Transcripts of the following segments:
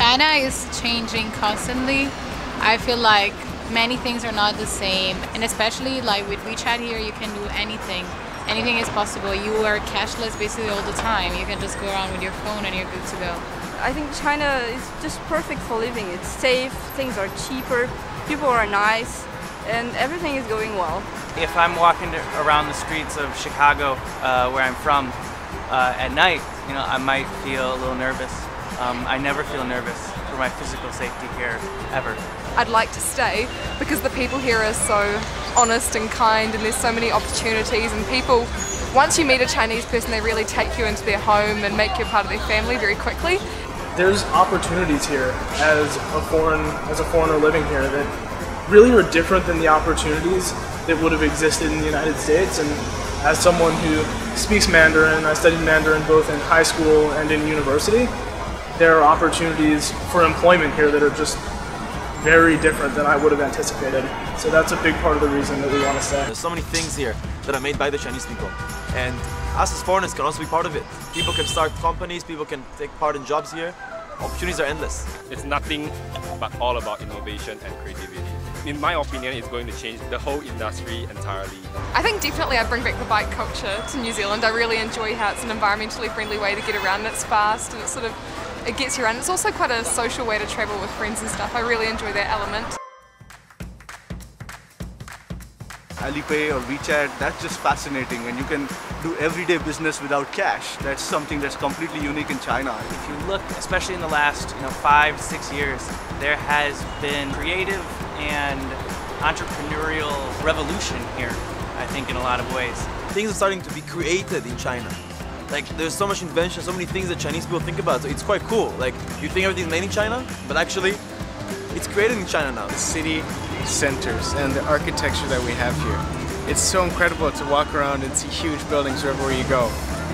China is changing constantly. I feel like many things are not the same, and especially like with WeChat here, you can do anything. Anything is possible. You are cashless basically all the time. You can just go around with your phone and you're good to go. I think China is just perfect for living. It's safe, things are cheaper, people are nice, and everything is going well. If I'm walking around the streets of Chicago, where I'm from, at night, I might feel a little nervous. I never feel nervous for my physical safety here, ever. I'd like to stay because the people here are so honest and kind, and there's so many opportunities, and people, once you meet a Chinese person, they really take you into their home and make you part of their family very quickly. There's opportunities here as a foreigner living here that really are different than the opportunities that would have existed in the United States. And as someone who speaks Mandarin, I studied Mandarin both in high school and in university, there are opportunities for employment here that are just very different than I would have anticipated. So that's a big part of the reason that we want to stay. There's so many things here that are made by the Chinese people, and us as foreigners can also be part of it. People can start companies, people can take part in jobs here. Opportunities are endless. It's nothing but all about innovation and creativity. In my opinion, it's going to change the whole industry entirely. I think definitely I'd bring back the bike culture to New Zealand. I really enjoy how it's an environmentally friendly way to get around, and it's fast, and it gets you around. It's also quite a social way to travel with friends and stuff. I really enjoy that element. Alipay or WeChat, that's just fascinating, and you can do everyday business without cash. That's something that's completely unique in China. If you look, especially in the last 5-6 years, there has been creative and entrepreneurial revolution here, I think, in a lot of ways. Things are starting to be created in China. Like, there's so much invention, so many things that Chinese people think about, so it's quite cool. Like, you think everything's made in China, but actually, it's created in China now. The city centers and the architecture that we have here. It's so incredible to walk around and see huge buildings wherever you go.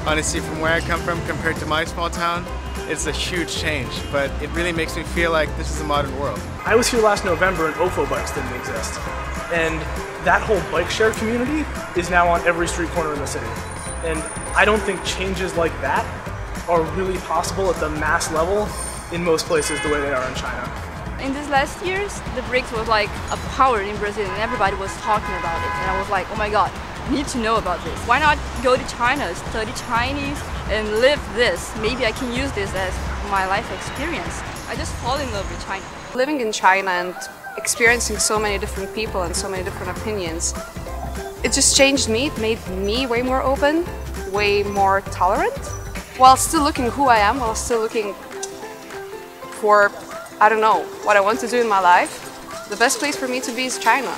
Honestly, from where I come from compared to my small town, it's a huge change, but it really makes me feel like this is a modern world. I was here last November and OFO bikes didn't exist. And that whole bike share community is now on every street corner in the city. And I don't think changes like that are really possible at the mass level in most places the way they are in China. In these last years, the BRICS was like a power in Brazil, and everybody was talking about it. And I was like, oh my god, I need to know about this. Why not go to China, study Chinese, and live this? Maybe I can use this as my life experience. I just fall in love with China. Living in China and experiencing so many different people and so many different opinions, it just changed me. It made me way more open, way more tolerant, while still looking who I am, while still looking for, I don't know, what I want to do in my life. The best place for me to be is China.